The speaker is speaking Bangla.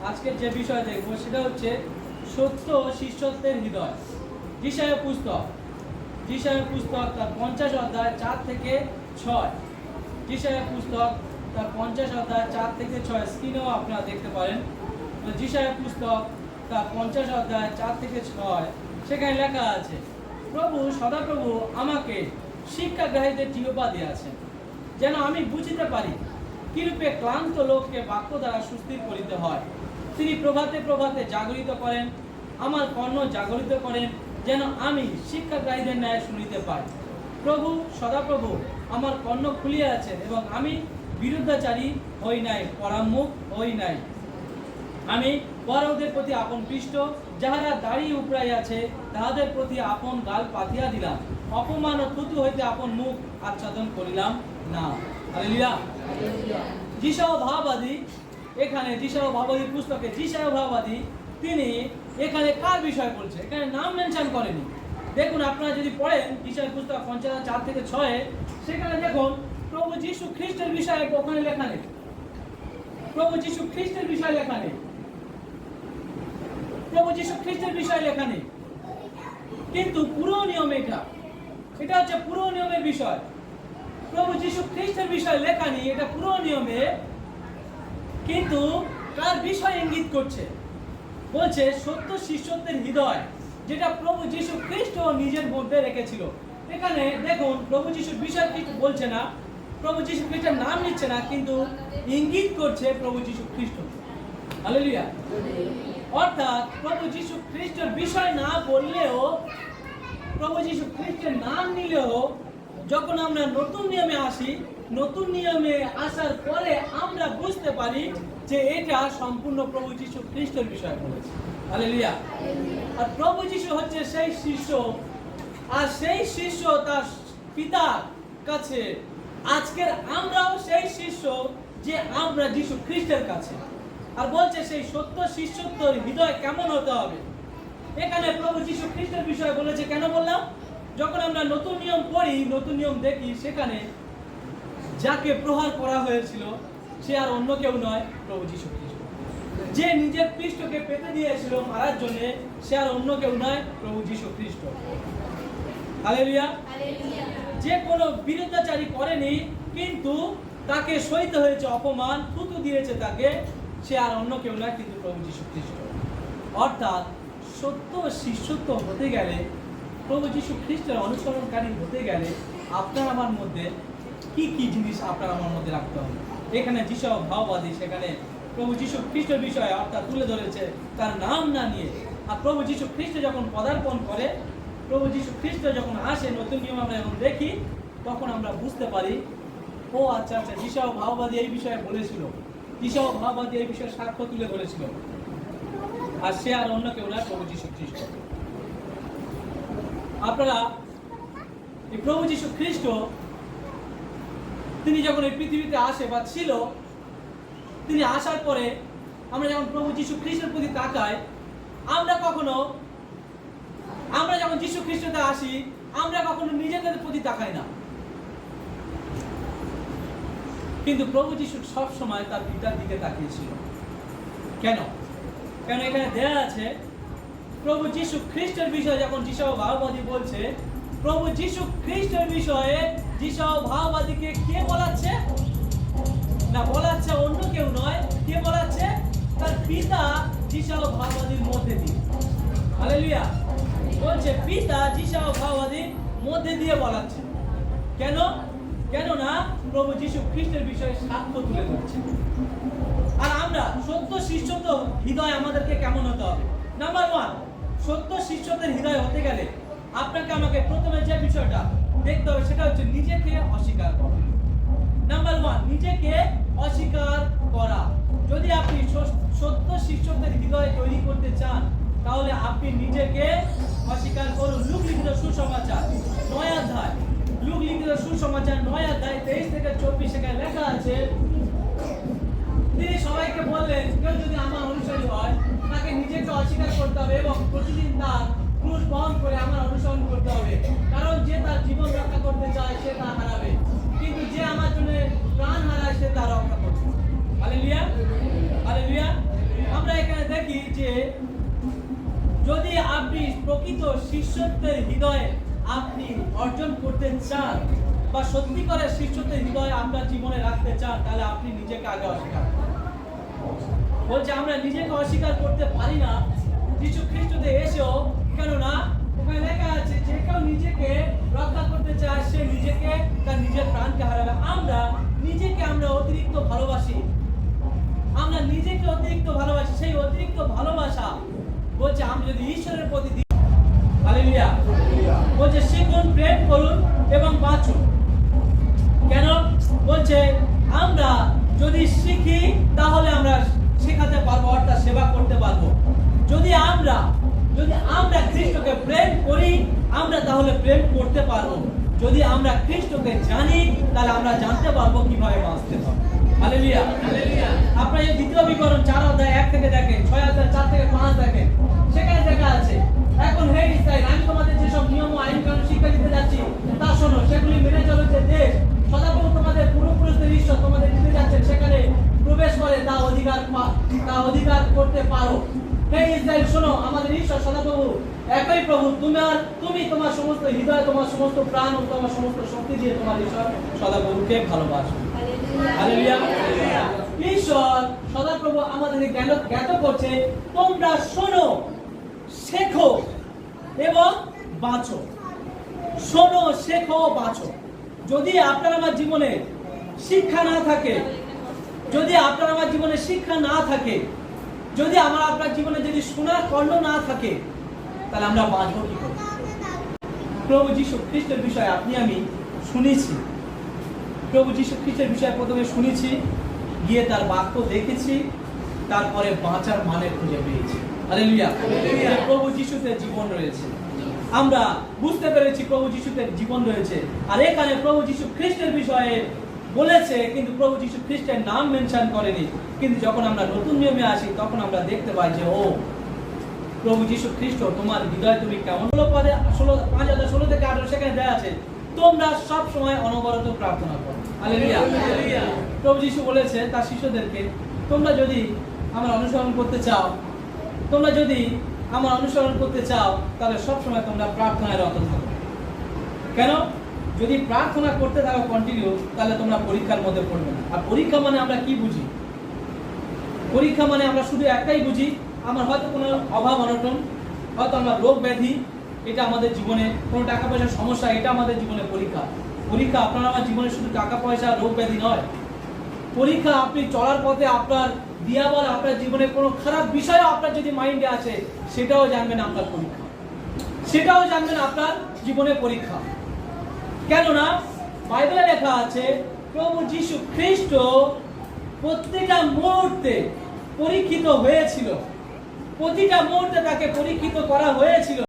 আজকের যে বিষয় দেখব সেটা হচ্ছে সত্য শিষ্যত্বের হৃদয়। যিশায়া পুস্তক তার 50 অধ্যায় 4 থেকে 6। যিশায়া পুস্তক তার 50 অধ্যায় 4 থেকে 6 স্ক্রিনেও আপনারা দেখতে পারেন। যিশায়া পুস্তক তার 50 অধ্যায় 4 থেকে 6 সেখানে লেখা আছে, প্রভু সদাপ্রভু আমাকে শিক্ষাগ্রাহীদের জিহ্বা দিয়াছেন, যেন আমি বুঝিতে পারি কিরূপে ক্লান্ত লোককে বাক্য দ্বারা সুস্থির করিতে হয়। তিনি প্রভাতে প্রভাতে জাগরিত করেন, আমার কর্ণ জাগরিত করেন, যেন আমি শিক্ষাগ্রাহীদের ন্যায় শুনিতে পাই। প্রভু সদাপ্রভু আমার কর্ণ খুলিয়া আছেন, এবং আমি বিরুদ্ধাচারী হই নাই, পরামুখ হই নাই। আমি বড়দের প্রতি আপন পৃষ্ঠ, যাহারা দাড়ি উপড়াইয়াছে তাহাদের প্রতি আপন গাল পাতিয়া দিলাম। অপমান ও থুতু হইতে আপন মুখ আচ্ছাদন করিলাম না। হালেলুয়া। যিশায়া ভাববাদী, এখানে যিশায়া ভাববাদী পুস্তকে যিশায়া ভাববাদী তিনি এখানে কার বিষয় বলছে, এখানে নাম মেনশন করেনি। দেখুন, আপনারা যদি পড়েন যিশায়া পুস্তক 4 থেকে 6, সেখানে দেখুন প্রভু যীশু খ্রিস্টের বিষয়ে ওখানে লেখা নেই। প্রভু যীশু খ্রিস্টের বিষয় লেখা নেই। প্রভু যীশু খ্রিস্টের বিষয় লেখা নেই। কিন্তু পুরো নিয়মে এটা হচ্ছে পুরো নিয়মের বিষয়। প্রভু যীশু খ্রিস্টের বিষয় লেখা নেই, এটা পুরো নিয়মে। কিন্তু কার বিষয় ইঙ্গিত করছে? বলছে সত্য শিষ্যত্বের হৃদয়, যেটা প্রভু যীশু খ্রিস্ট নিজের মধ্যে রেখেছিল। এখানে দেখুন, প্রভু যীশুর বিষয় কিছু বলছে না, প্রভু যীশু খ্রিস্টের নাম নিচ্ছে না, কিন্তু ইঙ্গিত করছে প্রভু যীশু খ্রিস্ট। হালেলুয়া। অর্থাৎ প্রভু যীশু খ্রিস্টের বিষয় না বললেও, প্রভু যীশু খ্রিস্টের নাম নিলেও, যখন আমরা নতুন নিয়মে আসি, নতুন নিয়মে আসার পরে আমরা বুঝতে পারি যে এটা সম্পূর্ণ প্রভু যীশু খ্রিস্টের বিষয় বলেছে। হালেলুয়া। আর প্রভু যীশু হচ্ছে সেই শিষ্য, আর সেই শিষ্য তার পিতার কাছে। আজকের আমরাও সেই শিষ্য, যে আমরা যীশু খ্রিস্টের কাছে। আর বলছে সেই সত্য শিষ্যত্বের হৃদয় কেমন হতে হবে। এখানে প্রভু যীশু খ্রিস্টের বিষয় বলেছে। কেন বললাম? যখন আমরা নতুন নিয়ম পড়ি, নতুন নিয়ম দেখি, সেখানে যাকে প্রহার করা হয়েছিল সে আর অন্য কেউ নয়, প্রভু যীশু খ্রিস্ট। যে নিজের পৃষ্ঠকে পেতে দিয়েছিল মারার জন্য, সে আর অন্য কেউ নয়, প্রভু যীশু খ্রিস্ট। হালেলুয়া। যে কোনো বিরুদ্ধাচারী করেনি, কিন্তু তাকে সইতে হয়েছে অপমান, থুতু দিয়েছে তাকে, সে আর অন্য কেউ নয়, কিন্তু প্রভু যীশু খ্রিস্ট। অর্থাৎ সত্য শিষ্যত্ব হতে গেলে, প্রভু যীশু খ্রিস্টের অনুসরণকারী হতে গেলে, আপনার আমার মধ্যে কি কি জিনিস আপনার আমার মধ্যে রাখতে হবে। এখানে যিশায়া ভাববাদী সেখানে প্রভু যীশু খ্রিস্টের বিষয়ে অর্থাৎ তুলে ধরেছে তার নাম না নিয়ে। আর প্রভু যীশু খ্রিস্ট যখন পদার্পণ করে, প্রভু যীশু খ্রিস্ট যখন আসে, নতুন নিয়ম আমরা যখন দেখি, তখন আমরা বুঝতে পারি, ও আচ্ছা আচ্ছা, যিশায়া ভাববাদী এই বিষয়ে বলেছিল, যিশায়া ভাববাদী এই বিষয়ে সাক্ষ্য তুলে ধরেছিল, আর সে আর অন্য কেউ না, প্রভু যীশু খ্রিস্ট। আপনারা এই প্রভু যীশু খ্রিস্ট তিনি যখন এই পৃথিবীতে আসে বা ছিল, তিনি আসার পরে আমরা যখন প্রভু যীশু খ্রিস্টের প্রতি তাকাই, আমরা যখন যীশু খ্রিস্টতে আসি, আমরা কখনো নিজেদের প্রতি তাকাই না। কিন্তু প্রভু যীশু সব সময় তার পিতার দিকে তাকিয়েছিল। কেন? এখানে দেয়া আছে, প্রভু যীশু খ্রিস্টের বিষয়ে যখন যিশায়া ভাববাদী বলছে, প্রভু যীশু খ্রিস্টের বিষয়ে যিশায়া ভাববাদীকে কে বলাচ্ছে? না, বলাচ্ছে অন্য কেউ নয়। কে বলাচ্ছে? তার পিতা যিশায়া ভাববাদীর মধ্যে দিয়ে। হালেলুয়া। বলছে পিতা যিশায়া ভাববাদীর মধ্যে দিয়ে বলাচ্ছে। কেননা প্রভু যীশু খ্রিস্টের বিষয়ে সাক্ষ্য তুলে ধরছে। আর আমরা সত্য শিষ্যত্ব হৃদয় আমাদেরকে কেমন হতে হবে? নাম্বার 1, সত্য শিষ্যত্বের হৃদয় হতে গেলে আপনাকে আমাকে প্রথমে যে বিষয়টা দেখতে হবে সেটা হচ্ছে নিজেকে অস্বীকার করা। নাম্বার 1, নিজেকে অস্বীকার করা। যদি আপনি সত্য শিষ্যত্বের হৃদয় তৈরি করতে চান, তাহলে আপনি নিজেকে অস্বীকার করুন। লুক লিখিত সুসমাচার 9 অধ্যায়, লুক লিখিত সুসমাচার 9 অধ্যায় 23 থেকে 24 সেখানে লেখা আছে, তিনি সবাইকে বললেন, কেউ যদি আমার অনুসারী হয়, তাকে নিজেকে অস্বীকার করতে হবে এবং প্রতিদিন তার ক্রুশ বহন করে আমার অনুসরণ করতে হবে। কারণ যে তার জীবন রক্ষা করতে চায়, সে তা হারাবে, কিন্তু যে আমার জন্য প্রাণ হারায়, সে তা রক্ষা করবে। হালেলুয়া। হালেলুয়া। আমরা দেখি যে যদি আপনি প্রকৃত শিষ্যত্বের হৃদয়ে আপনি অর্জন করতে চান বা সত্যিকারের শিষ্যত্বের হৃদয়ে আপনার জীবনে রাখতে চান, তাহলে আপনি নিজেকে আগে অস্বীকার করুন। বলছে আমরা নিজেকে অস্বীকার করতে পারি না যীশু খ্রিস্টতে এসেও, কেননা ওখানে লেখা আছে যে কেউ নিজেকে রক্ষা করতে চায় সে নিজেকে তার নিজের প্রাণকে হারাবে। আমরা নিজেকে অতিরিক্ত ভালোবাসি, আমরা নিজেকে অতিরিক্ত ভালোবাসি। সেই অতিরিক্ত ভালোবাসা বলছে আমি যদি ঈশ্বরের প্রতি দিই, হালেলুয়া, বলছে শিখুন, প্রেম করুন এবং বাঁচুন। কেন বলছে আমরা যদি শিখি তাহলে আমরা শেখাতে পারবো, অর্থাৎ সেবা করতে পারবো। যদি আমরা খ্রিস্টকে প্রেম করি আমরা তাহলে প্রেম করতে পারবো। যদি আমরা খ্রিস্টকে জানি তাহলে আমরা জানতে পারবো কিভাবে বাঁচতে হবে। Hallelujah, hallelujah. আপনারা এই দ্বিতীয় বিবরণ 4 অধ্যায় 1 থেকে দেখেন, 6 অধ্যায় 4 থেকে 5 দেখেন, সেখানে লেখা আছে এখন হে ইসরায়েল, আমি তোমাদের যেসব নিয়ম ও আইন কানুন শিক্ষা দিতে যাচ্ছি তা শোনো, সেগুলি মেনে চলো। যে দেশ সদাপ্রভু তোমাদের পূর্বপুরুষদের ঈশ্বর তোমাদের দিতে যাচ্ছেন সেখানে প্রবেশ করে তা অধিকার করতে পারো। হে ইসরায়েল শোনো, আমাদের ঈশ্বর সদাপ্রভু একই প্রভু। তুমি তোমার সমস্ত হৃদয়, তোমার সমস্ত প্রাণ ও তোমার সমস্ত শক্তি দিয়ে তোমার ঈশ্বর সদাপ্রভুকে ভালোবাসো। হালেলুয়া। ঈশ্বর সদাপ্রভু আমাদেরকে জ্ঞাত করছে তোমরা শোনো, শেখো এবং বাঁচো। শোনো, শেখো, বাঁচো। যদি আপনার আমার জীবনে শিক্ষা না থাকে, যদি আপনার আমার জীবনে শিক্ষা না থাকে, যদি আমার আপনার জীবনে যদি শোনার কর্ণ না থাকে, তাহলে আমরা বাঁচবো কি করে? প্রভু যীশু খ্রিস্টের বিষয়ে আপনি আমি শুনেছি, প্রভু যীশু খ্রিস্টের বিষয়ে প্রথমে শুনেছি, গিয়ে তার বাক্য দেখেছি, তারপরে বাঁচার মানে খুঁজে পেয়েছি। হালেলুয়া। প্রভু যীশুতে জীবন রয়েছে, আমরা বুঝতে পেরেছি প্রভু যীশুতে জীবন রয়েছে। আর এখানে প্রভু যীশু খ্রিস্টের বিষয়ে বলেছে, কিন্তু প্রভু যীশু খ্রিস্টের নাম মেনশন করেনি। কিন্তু যখন আমরা নতুন নিয়মে আসি তখন আমরা দেখতে পাই যে ও প্রভু যীশু খ্রিস্ট তোমার হৃদয় তুমি কেমন। 5:16 থেকে 18 সেখানে দেয়া আছে তোমরা সব সময় অনবরত প্রার্থনা করো। হালেলুয়া। প্রভু যীশু বলেছে তার শিষ্যদেরকে তোমরা যদি আমার অনুসরণ করতে চাও, তাহলে সব সময় তোমরা প্রার্থনায় রত থাকো। কেন? যদি প্রার্থনা করতে থাকো কন্টিনিউ, তাহলে তোমরা পরীক্ষার মধ্যে পড়বে না। আর পরীক্ষা মানে আমরা কি বুঝি? পরীক্ষা মানে আমরা শুধু একটাই বুঝি, আমার হয়তো কোনো অভাব অনটন, হয়তো আমার রোগ ব্যাধি, এটা আমাদের জীবনে কোনো টাকা পয়সার সমস্যা, এটা আমাদের জীবনে পরীক্ষা। পরীক্ষা আপনার আমার জীবনে শুধু টাকা পয়সা রোগ ব্যাধি নয়। পরীক্ষা আপনি চলার পথে আপনার দিয়াবল, আপনার জীবনে কোনো খারাপ বিষয় আপনার যদি মাইন্ডে আছে, সেটাও জানবেন আপনার পরীক্ষা, সেটাও জানবেন আপনার জীবনে পরীক্ষা। কেননা বাইবেলে লেখা আছে প্রভু যীশু খ্রিস্ট প্রত্যেকটা মুহূর্তে পরীক্ষিত হয়েছিল, প্রতিটা মুহূর্তে তাকে পরীক্ষিত করা হয়েছিল।